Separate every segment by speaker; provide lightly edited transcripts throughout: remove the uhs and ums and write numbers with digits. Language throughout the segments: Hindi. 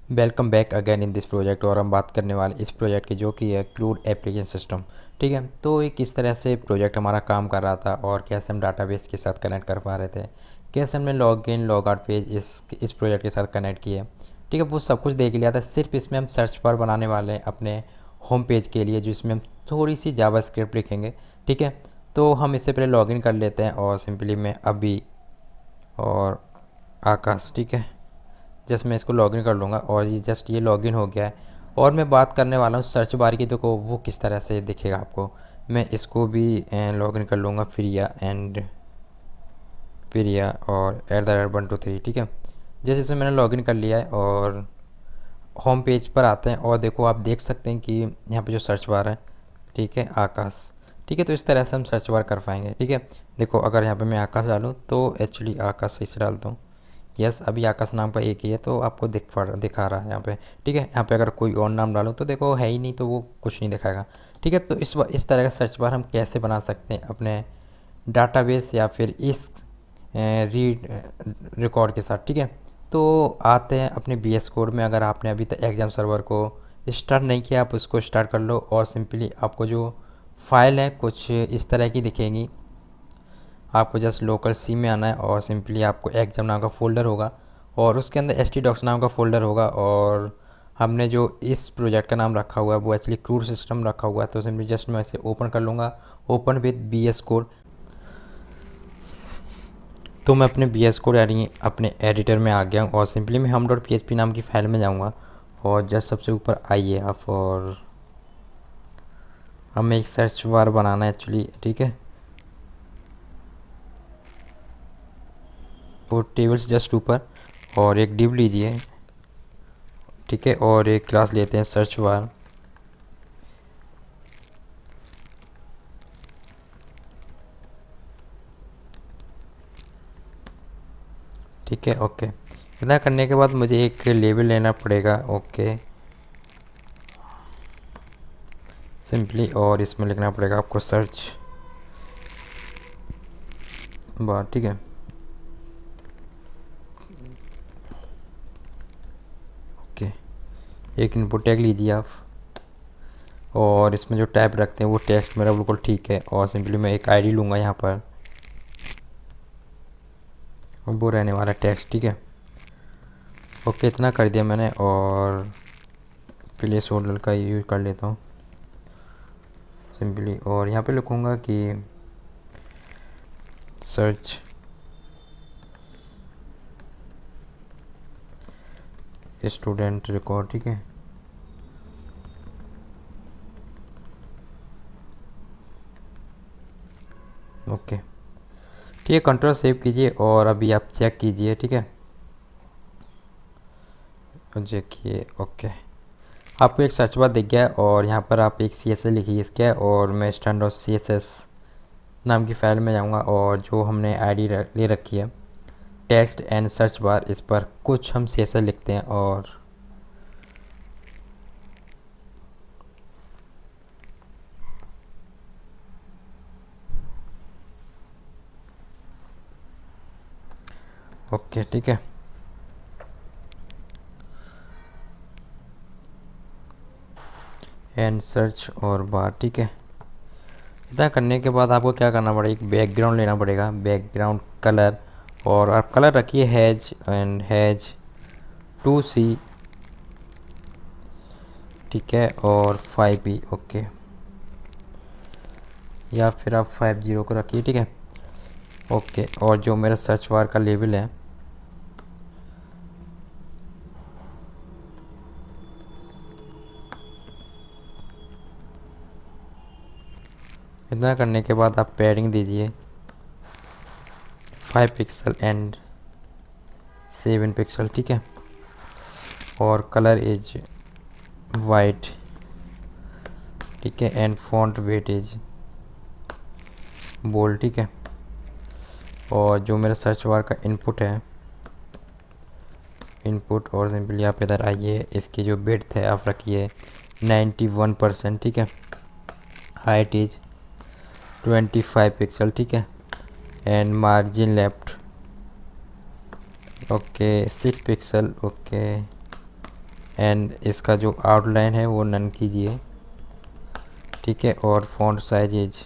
Speaker 1: Welcome back again in this project. और हम बात करने वाले इस प्रोजेक्ट की जो कि है क्लूड एप्लीकेशन सिस्टम। ठीक है, तो ये किस तरह से प्रोजेक्ट हमारा काम कर रहा था और कैसे हम डाटाबेस के साथ कनेक्ट कर पा रहे थे, कैसे हमने log in log out page इस प्रोजेक्ट के साथ कनेक्ट किए। ठीक है, वो सब कुछ देख लिया था। सिर्फ इसमें हम सर्च बार बनाने वाले हैं अपने होम पेज के लिए, जिसमें हम थोड़ी सी जावास्क्रिप्ट लिखेंगे। ठीक है, तो हम इससे पहले लॉगिन कर लेते हैं और सिंपली मैं अभी और आकाश, ठीक है, जस्ट मैं इसको लॉगिन कर लूँगा और ये लॉगिन हो गया है। और मैं बात करने वाला हूँ सर्च बार की, देखो वो किस तरह से दिखेगा आपको। मैं इसको भी लॉगिन कर लूँगा प्रिया और @123। ठीक है, जैसे जैसे मैंने लॉगिन कर लिया है और होम पेज पर आते हैं और देखो आप देख सकते हैं कि यहाँ पे जो सर्च बार है, ठीक है, आकाश। ठीक है, तो इस तरह से हम सर्च बार कर पाएंगे। ठीक है, देखो अगर यहाँ पे मैं आकाश डालूँ तो एक्चुअली आकाश सही से डालता हूँ। यस, अभी आकाश नाम का एक ही है तो आपको दिखा रहा है यहाँ पे। ठीक है, यहाँ पे अगर कोई और नाम डालो तो देखो है ही नहीं, तो वो कुछ नहीं दिखाएगा। ठीक है, तो इस तरह का सर्च बार हम कैसे बना सकते हैं अपने डाटाबेस या फिर इस रीड रिकॉर्ड के साथ। ठीक है, तो आते हैं अपने बीएस कोड में। अगर आपने अभी तक एग्जाम सर्वर को स्टार्ट नहीं किया, आप उसको स्टार्ट कर लो और सिंपली आपको जो फाइल है कुछ इस तरह की दिखेगी। आपको जस्ट लोकल सी में आना है और सिंपली आपको एग्जाम नाम का फ़ोल्डर होगा और उसके अंदर htdocs नाम का फ़ोल्डर होगा। और हमने जो इस प्रोजेक्ट का नाम रखा हुआ है वो एक्चुअली क्रूड सिस्टम रखा हुआ है। तो सिंपली जस्ट मैं इसे ओपन कर लूँगा, ओपन विद BS कोड। तो मैं अपने BS कोड यानी अपने एडिटर में आ गया हूँ और सिंपली मैं hum.php नाम की फ़ाइल में जाऊँगा और जस्ट सबसे ऊपर आइए आप, और हमें एक सर्च बार बनाना है एक्चुअली। ठीक है, वो टेबल्स जस्ट ऊपर और एक डिव लीजिए। ठीक है, और एक क्लास लेते हैं सर्च बार। ठीक है, ओके। इतना करने के बाद मुझे एक लेबल लेना पड़ेगा, ओके, सिंपली, और इसमें लिखना पड़ेगा आपको सर्च बार। ठीक है, ओके, एक इनपुट टैग लीजिए आप और इसमें जो टैब रखते हैं वो टेक्स्ट मेरा बिल्कुल ठीक है। और सिंपली मैं एक आईडी लूँगा यहाँ पर, वो रहने वाला टेक्स्ट। ठीक है, ओके, इतना कर दिया मैंने और प्लेस होल्डर का यूज़ कर लेता हूँ सिंपली। और यहाँ पे लिखूँगा कि सर्च स्टूडेंट रिकॉर्ड। ठीक है, ओके, ठीक है, कंट्रोल सेव कीजिए और अभी आप चेक कीजिए। ठीक है, देखिए, ओके, आपको एक सर्च बार दिख गया है और यहाँ पर आप एक CSS लिखिए इसका, और मैं standard.css नाम की फ़ाइल में जाऊँगा और जो हमने आईडी ले रखी है टेक्स्ट एंड सर्च बार, इस पर कुछ हम CSS लिखते हैं। और ओके, ठीक है, एंड सर्च और बार। ठीक है, इतना करने के बाद आपको क्या करना पड़ेगा, एक बैकग्राउंड लेना पड़ेगा, बैकग्राउंड कलर, और आप कलर रखिए हैज एंड हैज 2C। ठीक है, और 5B, ओके, या फिर आप 50 को रखिए। ठीक है, ओके, और जो मेरा सर्च बार का लेवल है इतना करने के बाद आप पैडिंग दीजिए 5 पिक्सल एंड 7 पिक्सल। ठीक है, और कलर इज वाइट। ठीक है, and font weight is bold. ठीक है, और जो मेरा सर्च बार का इनपुट है, इनपुट, और सिंपली आप इधर आइए, इसकी जो विड्थ है आप रखिए 91%। ठीक है, हाइट इज 25 पिक्सल। ठीक है, and margin left, okay, 6 pixel, okay, and इसका जो आउटलाइन है वो नन कीजिए, ठीक है। और फॉन्ट साइज इज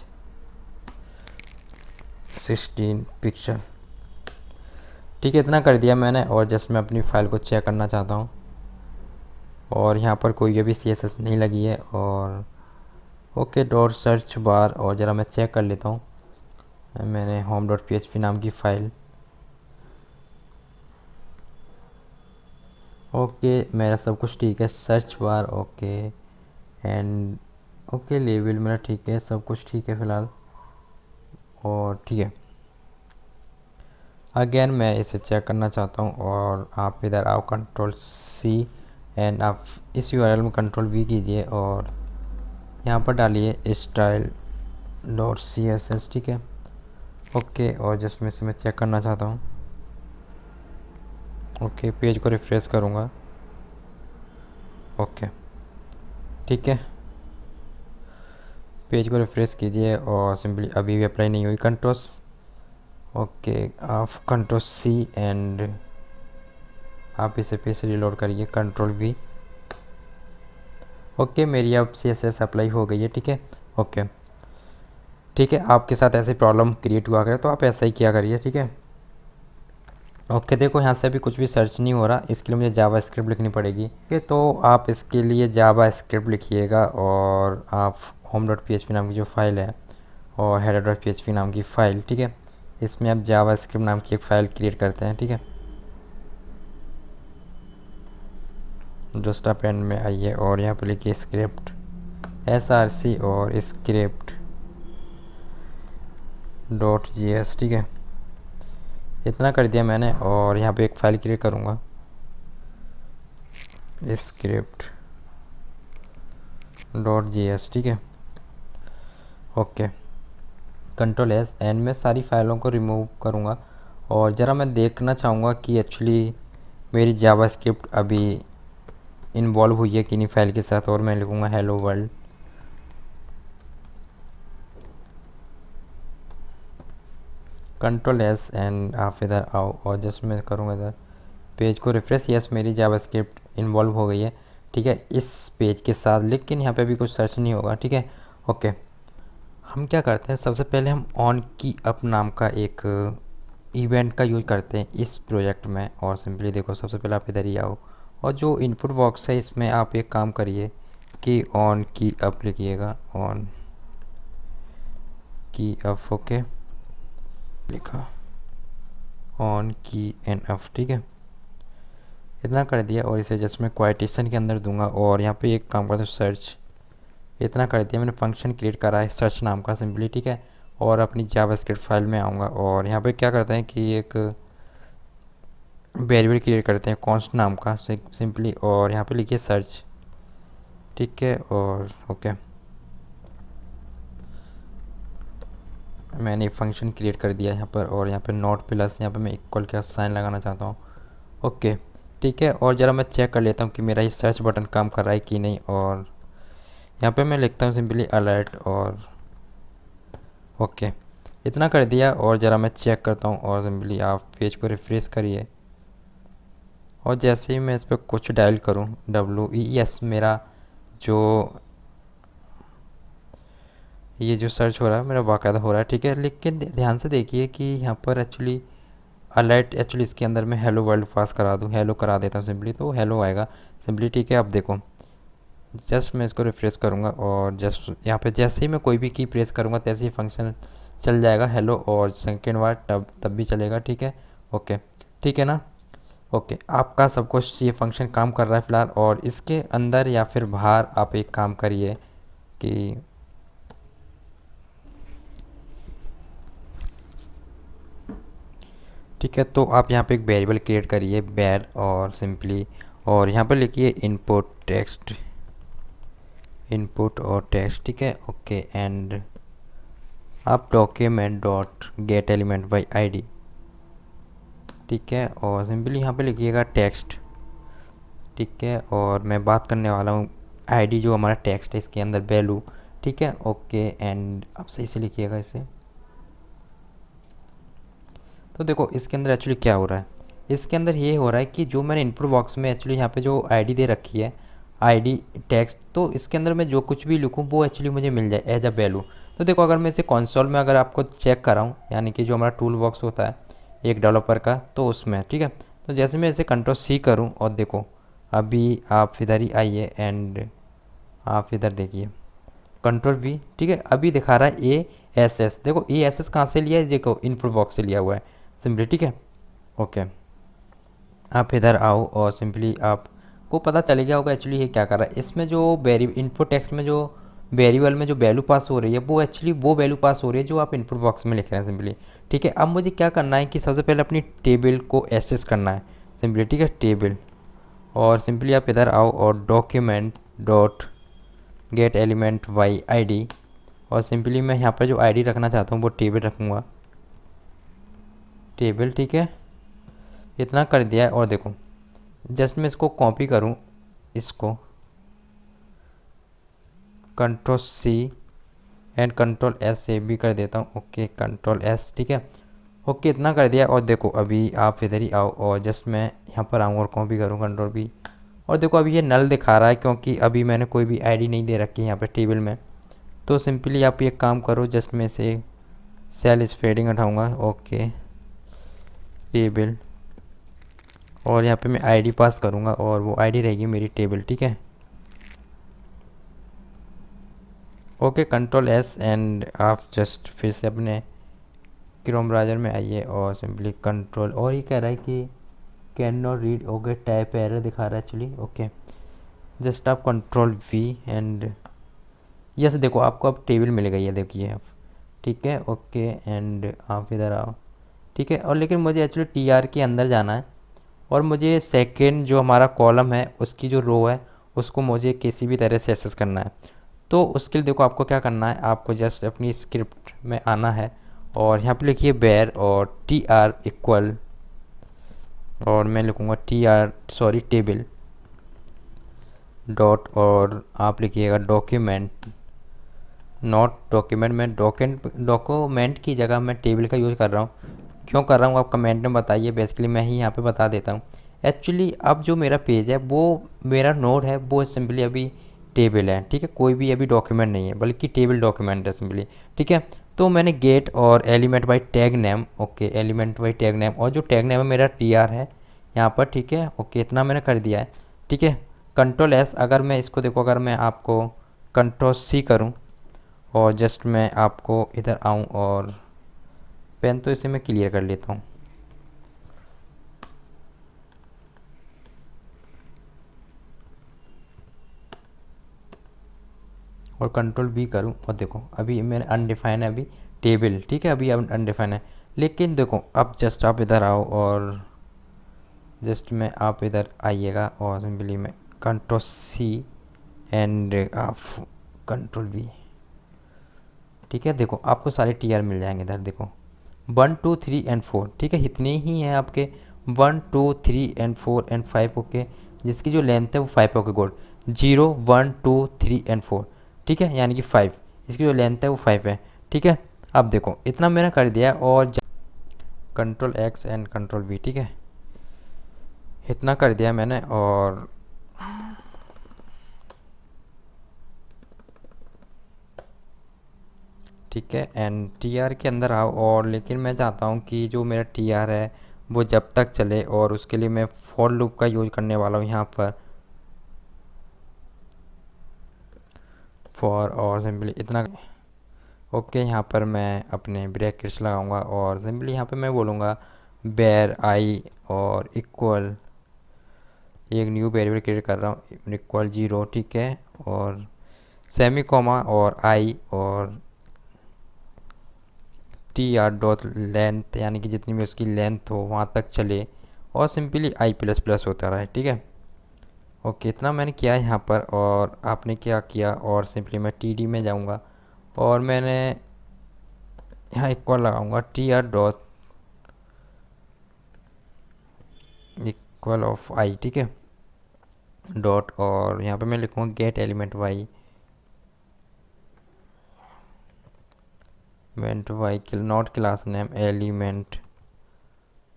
Speaker 1: 16 पिक्सल, ठीक है। इतना कर दिया मैंने और जस्ट मैं अपनी फ़ाइल को चेक करना चाहता हूँ और यहाँ पर कोई अभी CSS नहीं लगी है। और ओके डॉट सर्च बार, और ज़रा मैं चेक कर लेता हूँ। मैंने home.php नाम की फ़ाइल, ओके मेरा सब कुछ ठीक है। Search bar okay, and okay level मेरा ठीक है, सब कुछ ठीक है फ़िलहाल। और ठीक है, अगेन मैं इसे चेक करना चाहता हूँ और आप इधर आओ, Ctrl+C एंड आप इस URL में Ctrl+V कीजिए और यहाँ पर डालिए style.css, ठीक है। ओके और जस्ट मैं इसे चेक करना चाहता हूँ। ओके पेज को रिफ्रेश करूँगा, ओके ठीक है। पेज को रिफ्रेश कीजिए और सिंपली अभी भी अप्लाई नहीं हुई। ओके आप Ctrl+C एंड आप इसे फिर से रिलोड करिए, Ctrl+V। ओके मेरी अब CSS अप्लाई हो गई है, ठीक है। ओके ठीक है, आपके साथ ऐसी प्रॉब्लम क्रिएट हुआ करे तो आप ऐसा ही किया करिए, ठीक है। ओके देखो यहाँ से अभी कुछ भी सर्च नहीं हो रहा, इसके लिए मुझे जावा स्क्रिप्ट लिखनी पड़ेगी। ओके तो आप इसके लिए जावा स्क्रिप्ट लिखिएगा और आप home.php नाम की जो फाइल है और header.php नाम की फ़ाइल, ठीक है, इसमें आप जावा स्क्रिप्ट नाम की एक फ़ाइल क्रिएट करते हैं, ठीक है। जस्ट आप एंड में आइए और यहाँ पर लिखिए स्क्रिप्ट src और स्क्रिप्ट .js, ठीक है। इतना कर दिया मैंने और यहाँ पे एक फ़ाइल क्रिएट करूँगा, स्क्रिप्ट .js, ठीक है। ओके Ctrl+S एंड मैं सारी फाइलों को रिमूव करूँगा और ज़रा मैं देखना चाहूँगा कि एक्चुअली मेरी जावा स्क्रिप्ट अभी इन्वॉल्व हुई है कि नहीं फाइल के साथ। और मैं लिखूँगा हेलो वर्ल्ड, Ctrl+S एंड आप इधर आओ और जस्ट मैं करूँगा इधर पेज को रिफ्रेश। यस मेरी जावा स्क्रिप्ट इन्वॉल्व हो गई है, ठीक है, इस पेज के साथ, लेकिन यहाँ पे भी कुछ सर्च नहीं होगा, ठीक है। ओके हम क्या करते हैं, सबसे पहले हम ऑन की अप नाम का एक इवेंट का यूज़ करते हैं इस प्रोजेक्ट में। और सिंपली देखो सबसे पहले आप इधर ही आओ और जो इनपुट बॉक्स है इसमें आप एक काम करिए कि ऑन की अप लिखिएगा, ऑन की अप, ओके लिखा ऑन की एन अप, ठीक है। इतना कर दिया और इसे जस्ट मैं क्वाइटेशन के अंदर दूंगा और यहाँ पे एक काम करता हूँ सर्च, इतना कर दिया मैंने। फंक्शन क्रिएट करा है सर्च नाम का सिंपली, ठीक है। और अपनी जावास्क्रिप्ट फाइल में आऊँगा और यहाँ पे क्या करते हैं कि एक वेरिएबल क्रिएट करते हैं कॉन्स्ट नाम का सिंपली, और यहाँ पे लिखिए सर्च, ठीक है। और ओके मैंने फंक्शन क्रिएट कर दिया यहाँ पर और यहाँ पे नॉट प्लस, यहाँ पे मैं इक्वल का साइन लगाना चाहता हूँ, ओके ठीक है। और ज़रा मैं चेक कर लेता हूँ कि मेरा ये सर्च बटन काम कर रहा है कि नहीं। और यहाँ पे मैं लिखता हूँ सिंपली अलर्ट और ओके इतना कर दिया और ज़रा मैं चेक करता हूँ और सिंपली आप पेज को रिफ्रेश करिए और जैसे ही मैं इस पर कुछ डायल करूँ WES मेरा जो ये जो सर्च हो रहा है मेरा बाकायदा हो रहा है, ठीक है। लेकिन ध्यान से देखिए कि यहाँ पर एक्चुअली अलर्ट एक्चुअली इसके अंदर मैं हेलो वर्ल्ड पास करा दूँ, हेलो करा देता हूँ सिंपली, तो हेलो आएगा सिंपली, ठीक है। अब देखो जस्ट मैं इसको रिफ्रेश करूँगा और जस्ट यहाँ पे जैसे ही मैं कोई भी की प्रेस करूँगा तैसे ही फंक्शन चल जाएगा हेलो, और सेकेंड बार तब भी चलेगा, ठीक है। ओके ठीक है ना। ओके आपका सब कुछ ये फंक्शन काम कर रहा है फ़िलहाल। और इसके अंदर या फिर बाहर आप एक काम करिए कि ठीक है, तो आप यहाँ पे एक वेरिएबल क्रिएट करिए बैर और सिंपली, और यहाँ पर लिखिए इनपुट टेक्स्ट, इनपुट और टेक्स्ट, ठीक है। ओके एंड आप document dot get element by ID, ठीक है। और सिंपली यहाँ पे लिखिएगा टेक्स्ट, ठीक है। और मैं बात करने वाला हूँ ID जो हमारा टेक्स्ट है इसके अंदर वैल्यू, ठीक है। ओके एंड आप सही से लिखिएगा इसे। तो देखो इसके अंदर एक्चुअली क्या हो रहा है, इसके अंदर ये हो रहा है कि जो मैंने इनपुट बॉक्स में एक्चुअली यहाँ पे जो आईडी दे रखी है, आईडी टेक्स्ट, तो इसके अंदर मैं जो कुछ भी लिखूँ वो एक्चुअली मुझे मिल जाए एज अ वैल्यू। तो देखो अगर मैं इसे कंसोल में अगर आपको चेक कराऊँ, यानी कि जो हमारा टूल बॉक्स होता है एक डेवलपर का, तो उसमें ठीक है। तो जैसे मैं इसे कंट्रोल सी करूँ और देखो अभी आप इधर ही आइए एंड आप इधर देखिए कंट्रोल वी, ठीक है, अभी दिखा रहा है ए एस एस। देखो ए एस एस कहाँ से लिया है, देखो इनपुट बॉक्स से लिया हुआ है सिंपली, ठीक है। ओके, आप इधर आओ और सिंपली आपको पता चल गया होगा एक्चुअली ये क्या कर रहा है। इसमें जो वेरी इनपुट टेक्स्ट में जो वेरिएबल में जो वैल्यू पास हो रही है वो एक्चुअली वो वैल्यू पास हो रही है जो आप इनपुट बॉक्स में लिख रहे हैं सिंपली, ठीक है। अब मुझे क्या करना है कि सबसे पहले अपनी टेबल को एक्सेस करना है सिंपली, ठीक है, टेबल। और सिंपली आप इधर आओ और document dot get element by ID, और सिंपली मैं यहाँ पर जो आईडी रखना चाहता हूँ वो टेबल रखूँगा, टेबल, ठीक है। इतना कर दिया है और देखो जस्ट मैं इसको कॉपी करूँ, इसको control C and control S से भी कर देता हूँ। ओके, कंट्रोल एस, ठीक है। ओके, इतना कर दिया और देखो अभी आप इधर ही आओ और जस्ट मैं यहाँ पर आऊँ और कॉपी करूँ कंट्रोल बी, और देखो अभी ये नल दिखा रहा है क्योंकि अभी मैंने कोई भी आईडी नहीं दे रखी है यहाँ पे टेबल में। तो सिंपली आप ये काम करो, जस्ट मैं से सेल स्पेडिंग हटाऊँगा, ओके, टेबल, और यहाँ पे मैं आईडी पास करूँगा और वो आईडी रहेगी मेरी टेबल, ठीक है। ओके, कंट्रोल एस एंड आप जस्ट फिर से अपने क्रोम ब्राउज़र में आइए और सिंपली कंट्रोल, और ये कह रहा है कि can not read, okay, type error दिखा रहा है एक्चुअली। ओके, जस्ट आप कंट्रोल वी एंड यस, देखो आपको अब टेबल मिल गई है, देखिए आप, ठीक है। ओके, एंड आप इधर आओ, ठीक है। और लेकिन मुझे एक्चुअली टी आर के अंदर जाना है और मुझे सेकेंड जो हमारा कॉलम है उसकी जो रो है उसको मुझे किसी भी तरह से एक्सेस करना है। तो उसके लिए देखो आपको क्या करना है, आपको जस्ट अपनी स्क्रिप्ट में आना है और यहाँ पे लिखिए बेयर और टी आर इक्वल, और मैं लिखूँगा T R sorry table dot, और आप लिखिएगा डॉक्यूमेंट, नॉट डॉक्यूमेंट, मैं डॉक्यूमेंट की जगह मैं टेबल का यूज़ कर रहा हूँ। क्यों कर रहा हूँ आप कमेंट में बताइए, बेसिकली मैं ही यहाँ पे बता देता हूँ। एक्चुअली अब जो मेरा पेज है वो मेरा नोड है वो सिंपली अभी टेबल है, ठीक है, कोई भी अभी डॉक्यूमेंट नहीं है बल्कि टेबल डॉक्यूमेंट है सिंपली, ठीक है। तो मैंने गेट और element by tag name, okay, element by tag name, और जो टैग नेम है मेरा टी आर है यहाँ पर, ठीक है। ओके, इतना मैंने कर दिया है, ठीक है। कंट्रोल एस, अगर मैं इसको देखो, अगर मैं आपको कंट्रोल सी करूँ और जस्ट मैं आपको इधर आऊँ और पेन तो इसे मैं क्लियर कर लेता हूँ, और कंट्रोल बी करूँ और देखो अभी मैंने अनडिफाइन है अभी टेबल, ठीक है, अभी अब अनडिफाइन है। लेकिन देखो अब जस्ट आप इधर आओ और जस्ट मैं आप इधर आइएगा और सिंपली मैं कंट्रोल सी एंड आप कंट्रोल वी, ठीक है। देखो आपको सारे टी आर मिल जाएंगे इधर, देखो 1 2 3 एंड 4, ठीक है, इतने ही हैं आपके 1 2 3 एंड 4 एंड 5, ओके, जिसकी जो लेंथ है वो 5, ओके गुड, 0 1 2 3 एंड 4, ठीक है, यानी कि 5, इसकी जो लेंथ है वो 5 है, ठीक है। अब देखो इतना मैंने कर दिया और control x and control we, ठीक है, इतना कर दिया मैंने, और ठीक है, एंड टी आर के अंदर आओ, और लेकिन मैं चाहता हूँ कि जो मेरा टी आर है वो जब तक चले, और उसके लिए मैं फॉर लूप का यूज़ करने वाला हूँ यहाँ पर, फॉर, और सिंपली इतना, ओके, यहाँ पर मैं अपने ब्रैकेट्स लगाऊंगा और सिंपली यहाँ पे मैं बोलूँगा बेर आई और इक्वल, एक न्यू वेरिएबल क्रिएट कर रहा हूँ, इक्वल 0, ठीक है, और सेमी कॉमा और आई और टी आर डॉट लेंथ, यानी कि जितनी भी उसकी लेंथ हो वहाँ तक चले, और सिंपली आई प्लस प्लस होता रहा है, ठीक है। ओके, इतना मैंने किया यहाँ पर, और आपने क्या किया, और सिंपली मैं टी डी में जाऊँगा और मैंने यहाँ इक्वल लगाऊंगा T R dot equal of I, ठीक है, डॉट, और यहाँ पे मैं लिखूँगा get element Y, element Y not class name element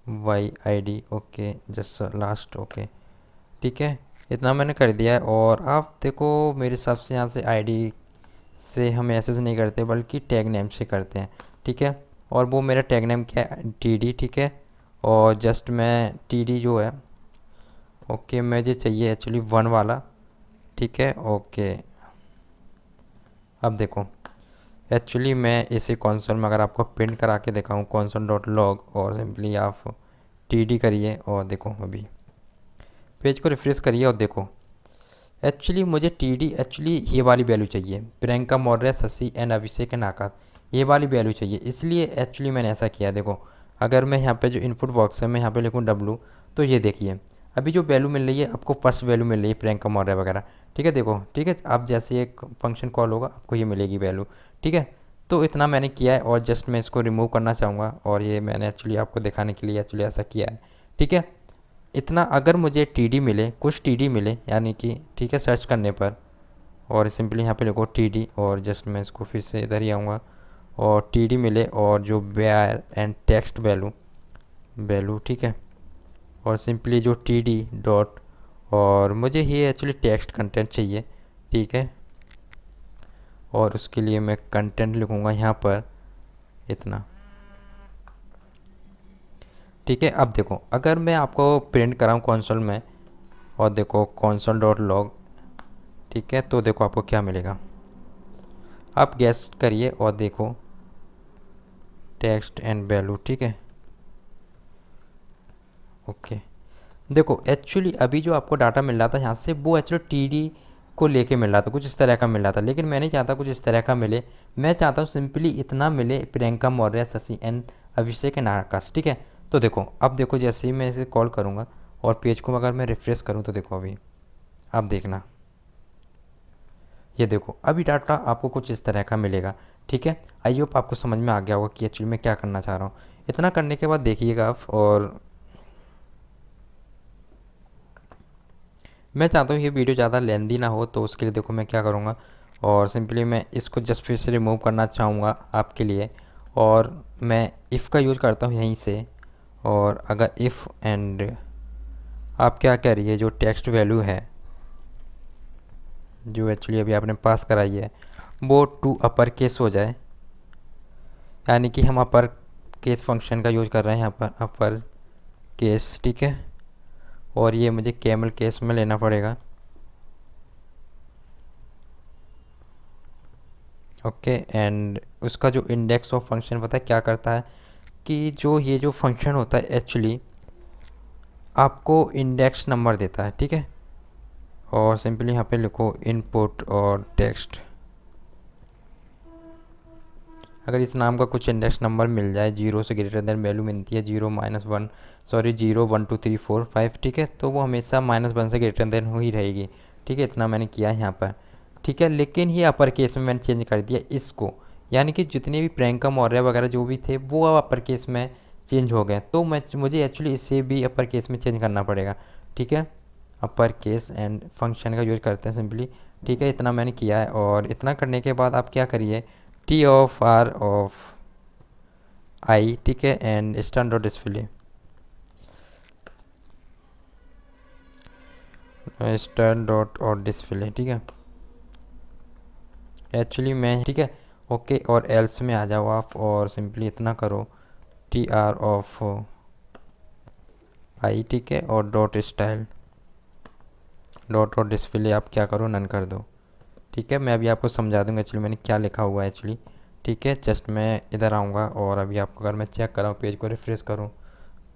Speaker 1: YID, okay, just last, okay, ठीक है। इतना मैंने कर दिया है। और आप देखो मेरे हिसाब से यहाँ से ID से हम ऐसे नहीं करते बल्कि टैग नेम से करते हैं, ठीक है। और वो मेरा टैग नेम क्या है, TD, ठीक है। और जस्ट मैं TD जो है, ओके, मुझे चाहिए एक्चुअली 1 वाला, ठीक है, ओके। अब देखो एक्चुअली मैं इसे कंसोल में अगर आपको प्रिंट करा के दिखाऊँ console.log, और सिंपली आप TD करिए और देखो अभी पेज को रिफ्रेश करिए और देखो एक्चुअली मुझे TD एक्चुअली ये वाली वैल्यू चाहिए, प्रियंका मौर्य, शशि एंड अभिषेक एंड आकाश, ये वाली वैल्यू चाहिए, इसलिए एक्चुअली मैंने ऐसा किया। देखो अगर मैं यहाँ पे जो इनपुट बॉक्स है मैं यहाँ पे लिखूँ W, तो ये देखिए अभी जो वैल्यू मिल रही है आपको फर्स्ट वैल्यू मिल रही है प्रियंका मौर्य वगैरह, ठीक है। देखो ठीक है, आप जैसे एक फंक्शन कॉल होगा आपको ये मिलेगी वैल्यू, ठीक है। तो इतना मैंने किया है और जस्ट मैं इसको रिमूव करना चाहूँगा, और ये मैंने एक्चुअली आपको दिखाने के लिए एक्चुअली ऐसा किया है, ठीक है। इतना अगर मुझे TD मिले, कुछ TD मिले यानी कि, ठीक है, सर्च करने पर, और सिंपली यहाँ पे लिखो TD, और जस्ट मैं इसको फिर से इधर ही आऊँगा, और TD मिले और जो वेयर एंड टेक्स्ट वैल्यू, ठीक है। और सिंपली जो TD डॉट, और मुझे ये एक्चुअली टेक्स्ट कंटेंट चाहिए, ठीक है। और उसके लिए मैं कंटेंट लिखूँगा यहाँ पर इतना, ठीक है। अब देखो अगर मैं आपको प्रिंट कराऊँ कंसोल में, और देखो console.log, ठीक है, तो देखो आपको क्या मिलेगा, आप गैस करिए और देखो टेक्स्ट एंड वैल्यू, ठीक है, ओके। देखो एक्चुअली अभी जो आपको डाटा मिल रहा था यहाँ से वो एक्चुअली TD को लेके मिल रहा था, कुछ इस तरह का मिल रहा था, लेकिन मैं नहीं चाहता कुछ इस तरह का मिले। मैं चाहता हूँ सिंपली इतना मिले, प्रियंका मौर्य, शशि एंड अभिषेक एंड आकाश, ठीक है। तो देखो अब देखो जैसे ही मैं इसे कॉल करूँगा और पेज को अगर मैं रिफ्रेश करूँ तो देखो अभी आप देखना, ये देखो अभी डाटा आपको कुछ इस तरह का मिलेगा, ठीक है। आई होप आपको समझ में आ गया होगा कि एक्चुअली मैं क्या करना चाह रहा हूँ। इतना करने के बाद देखिएगा आप, और मैं चाहता हूँ ये वीडियो ज़्यादा लेंदी ना हो, तो उसके लिए देखो मैं क्या करूँगा, और सिंपली मैं इसको जस्ट फिर से रिमूव करना चाहूँगा आपके लिए, और मैं इफ़ का यूज़ करता हूँ यहीं से। और अगर इफ़ एंड आप क्या कह रही है, जो टेक्स्ट वैल्यू है जो एक्चुअली अभी आपने पास कराई है वो टू अपर केस हो जाए, यानी कि हम अपर केस फंक्शन का यूज़ कर रहे हैं यहाँ पर, अपर केस, ठीक है। और ये मुझे कैमल केस में लेना पड़ेगा, ओके। एंड उसका जो इंडेक्स ऑफ फंक्शन पता है क्या करता है, कि जो ये जो फंक्शन होता है एक्चुअली आपको इंडेक्स नंबर देता है, ठीक है। और सिंपली यहाँ पे लिखो इनपुट और टेक्स्ट, अगर इस नाम का कुछ इंडेक्स नंबर मिल जाए, 0 से ग्रेटर देन वैल्यू मिलती है 0 0 1 2 3 4 5, ठीक है, तो वो हमेशा -1 से ग्रेटर देन हो ही रहेगी, ठीक है। इतना मैंने किया है यहाँ पर, ठीक है। लेकिन ये अपर केस में मैंने चेंज कर दिया इसको, यानी कि जितने भी प्रियंका मौर्य वगैरह जो भी थे वो अब अपर केस में चेंज हो गए, तो मुझे एक्चुअली इसे भी अपर केस में चेंज करना पड़ेगा, ठीक है। अपर केस एंड फंक्शन का यूज करते हैं सिंपली, ठीक है। इतना मैंने किया है, और इतना करने के बाद आप क्या करिए, T of R of I, ठीक है, and stand dot display, stand dot और डिस्प्ले, ठीक है। एक्चुअली मैं, ठीक है, ओके। और एल्स में आ जाओ आप और सिंपली इतना करो TR ऑफ I, ठीक है, और डॉट स्टाइल डॉट और डिस्प्ले आप क्या करो, नन कर दो, ठीक है। मैं अभी आपको समझा दूंगा एक्चुअली मैंने क्या लिखा हुआ है एक्चुअली, ठीक है। जस्ट मैं इधर आऊँगा और अभी आपको अगर मैं चेक कराऊँ, पेज को रिफ्रेश करूँ,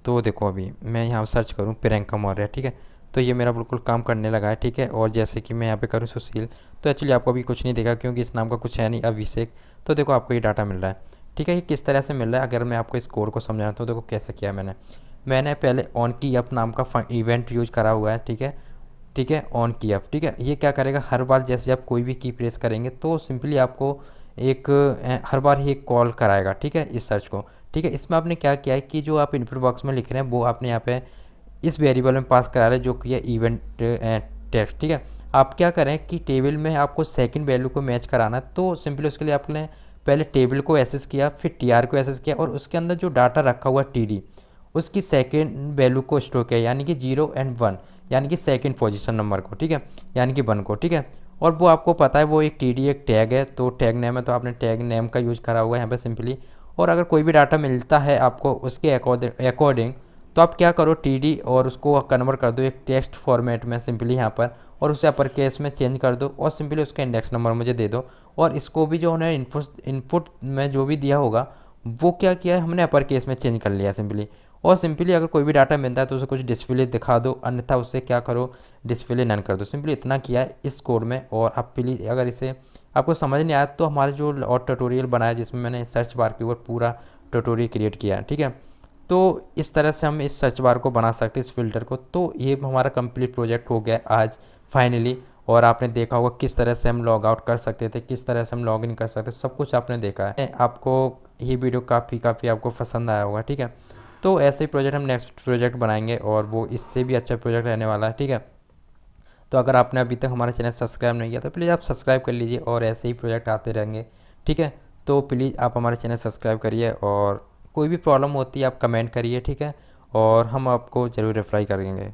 Speaker 1: तो देखो अभी मैं यहाँ सर्च करूँ प्रियंका मौर्य, ठीक है, तो ये मेरा बिल्कुल काम करने लगा है, ठीक है। और जैसे कि मैं यहाँ पे करूँ सुशील, तो एक्चुअली आपको अभी कुछ नहीं दिखा क्योंकि इस नाम का कुछ है नहीं, अभिषेक, तो देखो आपको ये डाटा मिल रहा है, ठीक है। ये किस तरह से मिल रहा है अगर मैं आपको इस कोड को समझाना, तो देखो कैसे किया मैंने पहले ऑन की अप नाम का इवेंट यूज करा हुआ है, ठीक है, ठीक है, ऑन की अप, ठीक है। ये क्या करेगा, हर बार जैसे आप कोई भी की प्रेस करेंगे तो सिंपली आपको एक हर बार ही एक कॉल कराएगा, ठीक है, इस सर्च को, ठीक है। इसमें आपने क्या किया है कि जो आप इनपुट बॉक्स में लिख रहे हैं वो आपने यहाँ पे इस वेरिएबल में पास करा रहे हैं जो कि है इवेंट टेक्स्ट, ठीक है। आप क्या करें कि टेबल में आपको सेकंड वैल्यू को मैच कराना है, तो सिंपली उसके लिए आपने पहले टेबल को एक्सेस किया, फिर TR को एक्सेस किया, और उसके अंदर जो डाटा रखा हुआ TD उसकी सेकेंड वैल्यू को स्टोर किया, यानी कि 0 और 1, यानी कि सेकेंड पोजीशन नंबर को, ठीक है, यानी कि 1 को, ठीक है। और वो आपको पता है वो एक टी एक टैग है, तो टैग नेम है, तो आपने टैग नेम का यूज करा हुआ है यहाँ पे सिंपली। और अगर कोई भी डाटा मिलता है आपको उसके अकॉर्डिंग, तो आप क्या करो टी और उसको कन्वर्ट कर दो एक टेक्स्ट फॉर्मेट में सिंपली यहाँ पर, और उसे अपर केस में चेंज कर दो और सिंपली उसका इंडेक्स नंबर मुझे दे दो। और इसको भी जो उन्हें इनपुट में जो भी दिया होगा वो क्या किया है हमने अपर केस में चेंज कर लिया सिंपली। और सिंपली अगर कोई भी डाटा मिलता है तो उसे कुछ डिस्प्ले दिखा दो, अन्यथा उससे क्या करो डिस्प्ले नन कर दो। सिंपली इतना किया है इस कोड में। और आप प्लीज़ अगर इसे आपको समझ नहीं आया तो हमारे जो और ट्यूटोरियल बनाया जिसमें मैंने सर्च बार के ऊपर पूरा ट्यूटोरियल क्रिएट किया है, ठीक है। तो इस तरह से हम इस सर्च बार को बना सकते हैं, इस फिल्टर को। तो ये हमारा कंप्लीट प्रोजेक्ट हो गया आज फाइनली। और आपने देखा होगा किस तरह से हम लॉग आउट कर सकते थे, किस तरह से हम लॉग इन कर सकते थे, सब कुछ आपने देखा है। आपको ये वीडियो काफ़ी आपको पसंद आया होगा, ठीक है। तो ऐसे ही प्रोजेक्ट हम नेक्स्ट प्रोजेक्ट बनाएंगे और वो इससे भी अच्छा प्रोजेक्ट रहने वाला है, ठीक है। तो अगर आपने अभी तक हमारा चैनल सब्सक्राइब नहीं किया तो प्लीज़ आप सब्सक्राइब कर लीजिए और ऐसे ही प्रोजेक्ट आते रहेंगे, ठीक है। तो प्लीज़ आप हमारे चैनल सब्सक्राइब करिए और कोई भी प्रॉब्लम होती है आप कमेंट करिए, ठीक है, और हम आपको ज़रूर रिप्लाई करेंगे।